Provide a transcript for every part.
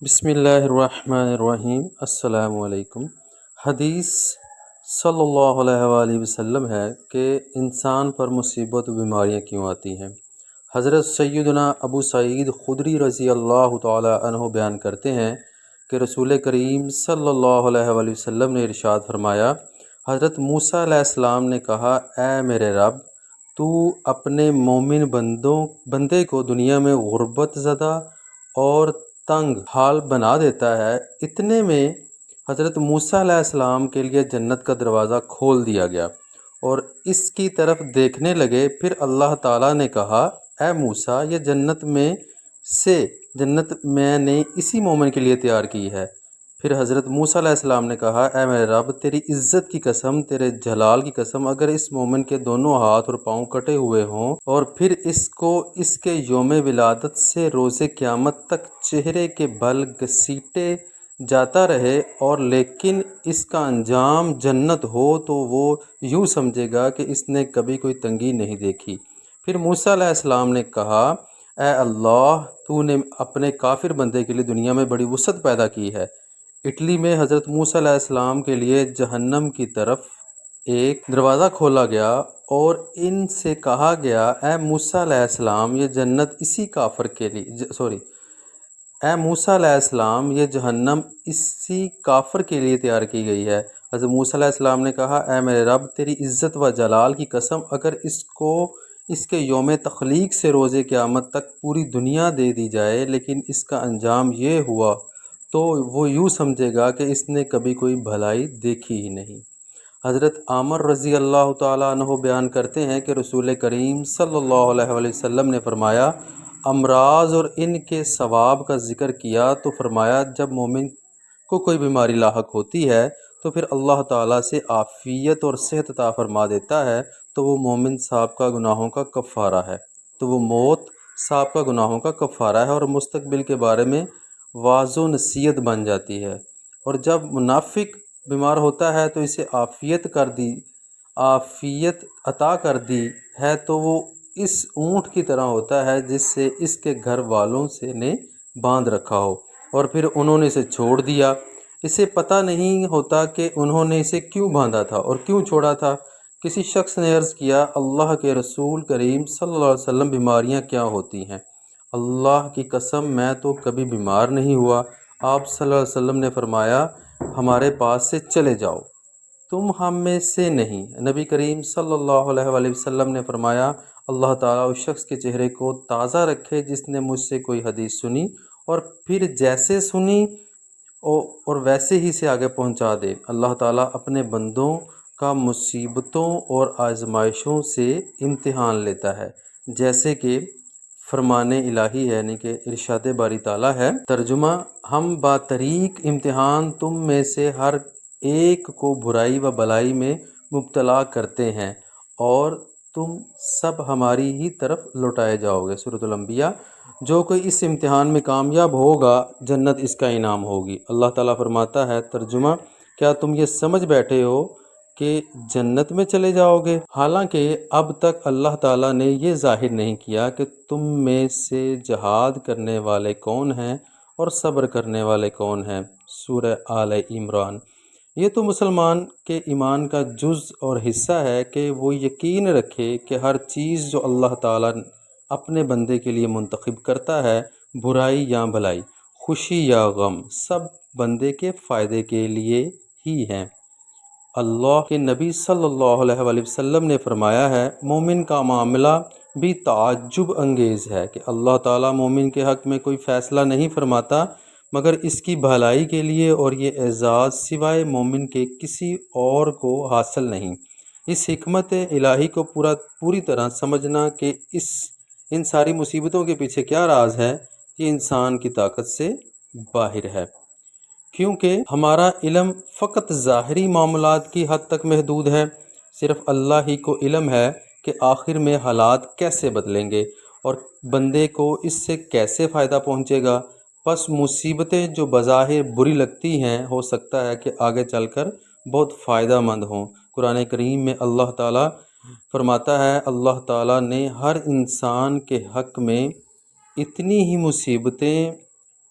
بسم اللہ الرحمن الرحیم۔ السلام علیکم۔ حدیث صلی اللہ علیہ وآلہ وسلم ہے کہ انسان پر مصیبت و بیماریاں کیوں آتی ہیں۔ حضرت سیدنا ابو سعید خدری رضی اللہ تعالی عنہ بیان کرتے ہیں کہ رسول کریم صلی اللہ علیہ وآلہ وسلم نے ارشاد فرمایا، حضرت موسیٰ علیہ السلام نے کہا، اے میرے رب، تو اپنے مومن بندے کو دنیا میں غربت زدہ اور تنگ حال بنا دیتا ہے۔ اتنے میں حضرت موسیٰ علیہ السلام کے لیے جنت کا دروازہ کھول دیا گیا اور اس کی طرف دیکھنے لگے۔ پھر اللہ تعالیٰ نے کہا، اے موسیٰ، یہ جنت میں نے اسی مومن کے لیے تیار کی ہے۔ پھر حضرت موسیٰ علیہ السلام نے کہا، اے میرے رب، تیری عزت کی قسم، تیرے جلال کی قسم، اگر اس مومن کے دونوں ہاتھ اور پاؤں کٹے ہوئے ہوں اور پھر اس کو اس کے یوم ولادت سے روز قیامت تک چہرے کے بل گھسیٹے جاتا رہے اور لیکن اس کا انجام جنت ہو، تو وہ یوں سمجھے گا کہ اس نے کبھی کوئی تنگی نہیں دیکھی۔ پھر موسیٰ علیہ السلام نے کہا، اے اللہ، تو نے اپنے کافر بندے کے لیے دنیا میں بڑی وسعت پیدا کی ہے۔ اٹلی میں حضرت موسیٰ علیہ السلام کے لیے جہنم کی طرف ایک دروازہ کھولا گیا اور ان سے کہا گیا، اے موسیٰ علیہ السلام، یہ جنت اسی کافر کے لیے اے موسیٰ علیہ السلام، یہ جہنم اسی کافر کے لیے تیار کی گئی ہے۔ حضرت موسیٰ علیہ السلام نے کہا، اے میرے رب، تیری عزت و جلال کی قسم، اگر اس کو اس کے یوم تخلیق سے روز قیامت تک پوری دنیا دے دی جائے لیکن اس کا انجام یہ ہوا، تو وہ یوں سمجھے گا کہ اس نے کبھی کوئی بھلائی دیکھی ہی نہیں۔ حضرت عامر رضی اللہ تعالیٰ عنہ بیان کرتے ہیں کہ رسول کریم صلی اللہ علیہ وآلہ وسلم نے فرمایا، امراض اور ان کے ثواب کا ذکر کیا تو فرمایا، جب مومن کو کوئی بیماری لاحق ہوتی ہے تو پھر اللہ تعالیٰ سے عافیت اور صحت عطا فرما دیتا ہے، تو وہ مومن سابقہ گناہوں کا کفارہ ہے، تو وہ موت سابقہ گناہوں کا کفارہ ہے اور مستقبل کے بارے میں واعظ و نصیحت بن جاتی ہے۔ اور جب منافق بیمار ہوتا ہے تو اسے عافیت عطا کر دی ہے، تو وہ اس اونٹ کی طرح ہوتا ہے جس سے اس کے گھر والوں سے نے باندھ رکھا ہو اور پھر انہوں نے اسے چھوڑ دیا۔ اسے پتہ نہیں ہوتا کہ انہوں نے اسے کیوں باندھا تھا اور کیوں چھوڑا تھا۔ کسی شخص نے عرض کیا، اللہ کے رسول کریم صلی اللہ علیہ وسلم، بیماریاں کیا ہوتی ہیں؟ اللہ کی قسم، میں تو کبھی بیمار نہیں ہوا۔ آپ صلی اللہ علیہ وسلم نے فرمایا، ہمارے پاس سے چلے جاؤ، تم ہم میں سے نہیں۔ نبی کریم صلی اللہ علیہ وآلہ وسلم نے فرمایا، اللہ تعالیٰ اس شخص کے چہرے کو تازہ رکھے جس نے مجھ سے کوئی حدیث سنی اور پھر جیسے سنی اور ویسے ہی سے آگے پہنچا دے۔ اللہ تعالیٰ اپنے بندوں کا مصیبتوں اور آزمائشوں سے امتحان لیتا ہے، جیسے کہ فرمان الہی ہے، یعنی کہ ارشاد باری تعالیٰ ہے۔ ترجمہ، ہم باطریق امتحان تم میں سے ہر ایک کو برائی و بلائی میں مبتلا کرتے ہیں اور تم سب ہماری ہی طرف لوٹائے جاؤ گے۔ سورۃ الانبیاء۔ جو کوئی اس امتحان میں کامیاب ہوگا، جنت اس کا انعام ہوگی۔ اللہ تعالیٰ فرماتا ہے، ترجمہ، کیا تم یہ سمجھ بیٹھے ہو کہ جنت میں چلے جاؤ گے؟ حالانکہ اب تک اللہ تعالیٰ نے یہ ظاہر نہیں کیا کہ تم میں سے جہاد کرنے والے کون ہیں اور صبر کرنے والے کون ہیں۔ سورہ آل عمران۔ یہ تو مسلمان کے ایمان کا جز اور حصہ ہے کہ وہ یقین رکھے کہ ہر چیز جو اللہ تعالیٰ اپنے بندے کے لیے منتخب کرتا ہے، برائی یا بھلائی، خوشی یا غم، سب بندے کے فائدے کے لیے ہی ہیں۔ اللہ کے نبی صلی اللہ علیہ وآلہ وسلم نے فرمایا ہے، مومن کا معاملہ بھی تعجب انگیز ہے کہ اللہ تعالیٰ مومن کے حق میں کوئی فیصلہ نہیں فرماتا مگر اس کی بھلائی کے لیے، اور یہ اعزاز سوائے مومن کے کسی اور کو حاصل نہیں۔ اس حکمت الہی کو پوری طرح سمجھنا کہ ان ساری مصیبتوں کے پیچھے کیا راز ہے، یہ انسان کی طاقت سے باہر ہے، کیونکہ ہمارا علم فقط ظاہری معاملات کی حد تک محدود ہے۔ صرف اللہ ہی کو علم ہے کہ آخر میں حالات کیسے بدلیں گے اور بندے کو اس سے کیسے فائدہ پہنچے گا۔ پس مصیبتیں جو بظاہر بری لگتی ہیں، ہو سکتا ہے کہ آگے چل کر بہت فائدہ مند ہوں۔ قرآن کریم میں اللہ تعالیٰ فرماتا ہے، اللہ تعالیٰ نے ہر انسان کے حق میں اتنی ہی مصیبتیں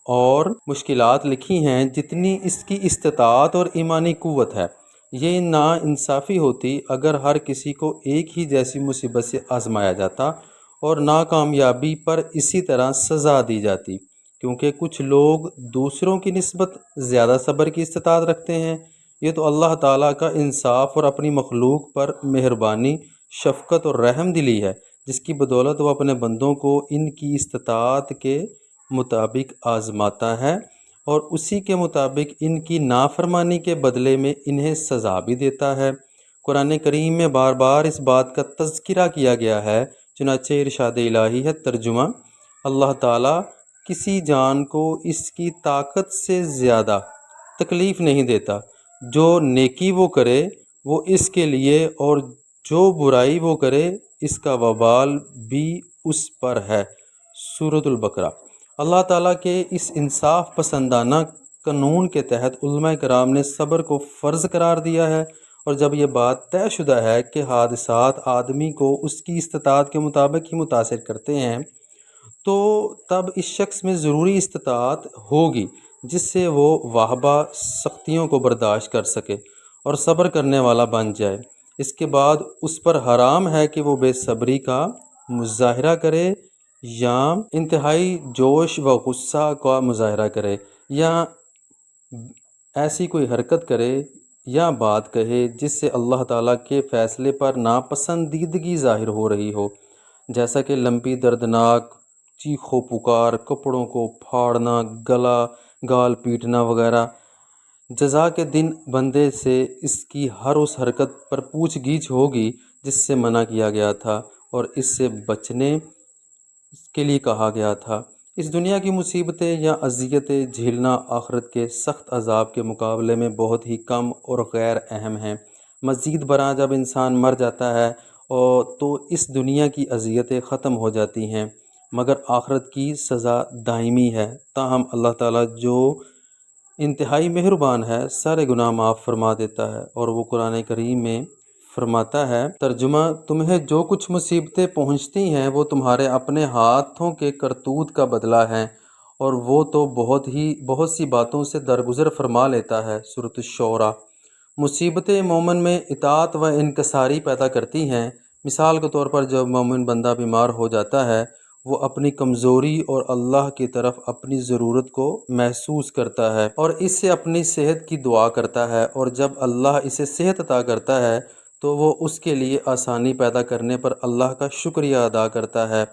اور مشکلات لکھی ہیں جتنی اس کی استطاعت اور ایمانی قوت ہے۔ یہ ناانصافی ہوتی اگر ہر کسی کو ایک ہی جیسی مصیبت سے آزمایا جاتا اور ناکامیابی پر اسی طرح سزا دی جاتی، کیونکہ کچھ لوگ دوسروں کی نسبت زیادہ صبر کی استطاعت رکھتے ہیں۔ یہ تو اللہ تعالیٰ کا انصاف اور اپنی مخلوق پر مہربانی، شفقت اور رحم دلی ہے، جس کی بدولت وہ اپنے بندوں کو ان کی استطاعت کے مطابق آزماتا ہے اور اسی کے مطابق ان کی نافرمانی کے بدلے میں انہیں سزا بھی دیتا ہے۔ قرآن کریم میں بار بار اس بات کا تذکرہ کیا گیا ہے، چنانچہ ارشاد الہی ہے۔ ترجمہ: اللہ تعالیٰ کسی جان کو اس کی طاقت سے زیادہ تکلیف نہیں دیتا۔ جو نیکی وہ کرے وہ اس کے لیے، اور جو برائی وہ کرے اس کا وبال بھی اس پر ہے۔ سورۃ البقرہ۔ اللہ تعالیٰ کے اس انصاف پسندانہ قانون کے تحت علماء کرام نے صبر کو فرض قرار دیا ہے، اور جب یہ بات طے شدہ ہے کہ حادثات آدمی کو اس کی استطاعت کے مطابق ہی متاثر کرتے ہیں، تو تب اس شخص میں ضروری استطاعت ہوگی جس سے وہ وہبہ سختیوں کو برداشت کر سکے اور صبر کرنے والا بن جائے۔ اس کے بعد اس پر حرام ہے کہ وہ بے صبری کا مظاہرہ کرے یا انتہائی جوش و غصہ کا مظاہرہ کرے، یا ایسی کوئی حرکت کرے یا بات کہے جس سے اللہ تعالیٰ کے فیصلے پر ناپسندیدگی ظاہر ہو رہی ہو، جیسا کہ لمبی دردناک چیخ و پکار، کپڑوں کو پھاڑنا، گال پیٹنا وغیرہ۔ جزا کے دن بندے سے اس کی ہر اس حرکت پر پوچھ گچھ ہوگی جس سے منع کیا گیا تھا اور اس سے بچنے کے لیے کہا گیا تھا۔ اس دنیا کی مصیبتیں یا اذیتیں جھیلنا آخرت کے سخت عذاب کے مقابلے میں بہت ہی کم اور غیر اہم ہیں۔ مزید برآں جب انسان مر جاتا ہے تو اس دنیا کی اذیتیں ختم ہو جاتی ہیں، مگر آخرت کی سزا دائمی ہے۔ تاہم اللہ تعالیٰ جو انتہائی مہربان ہے، سارے گناہ معاف فرما دیتا ہے، اور وہ قرآن کریم میں فرماتا ہے۔ ترجمہ: تمہیں جو کچھ مصیبتیں پہنچتی ہیں وہ تمہارے اپنے ہاتھوں کے کرتوت کا بدلہ ہیں، اور وہ تو بہت سی باتوں سے درگزر فرما لیتا ہے۔ سورۃ الشعراء۔ مصیبتیں مومن میں اطاعت و انکساری پیدا کرتی ہیں۔ مثال کے طور پر جب مومن بندہ بیمار ہو جاتا ہے، وہ اپنی کمزوری اور اللہ کی طرف اپنی ضرورت کو محسوس کرتا ہے اور اس سے اپنی صحت کی دعا کرتا ہے، اور جب اللہ اسے صحت عطا کرتا ہے تو وہ اس کے لیے آسانی پیدا کرنے پر اللہ کا شکریہ ادا کرتا ہے،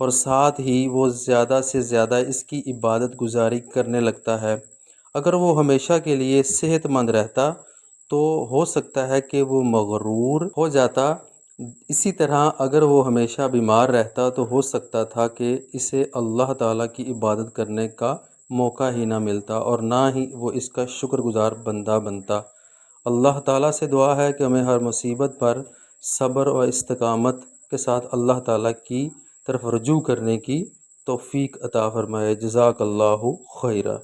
اور ساتھ ہی وہ زیادہ سے زیادہ اس کی عبادت گزاری کرنے لگتا ہے۔ اگر وہ ہمیشہ کے لیے صحت مند رہتا تو ہو سکتا ہے کہ وہ مغرور ہو جاتا، اسی طرح اگر وہ ہمیشہ بیمار رہتا تو ہو سکتا تھا کہ اسے اللہ تعالیٰ کی عبادت کرنے کا موقع ہی نہ ملتا اور نہ ہی وہ اس کا شکر گزار بندہ بنتا۔ اللہ تعالیٰ سے دعا ہے کہ ہمیں ہر مصیبت پر صبر و استقامت کے ساتھ اللہ تعالیٰ کی طرف رجوع کرنے کی توفیق عطا فرمائے۔ جزاک اللہ خیرہ۔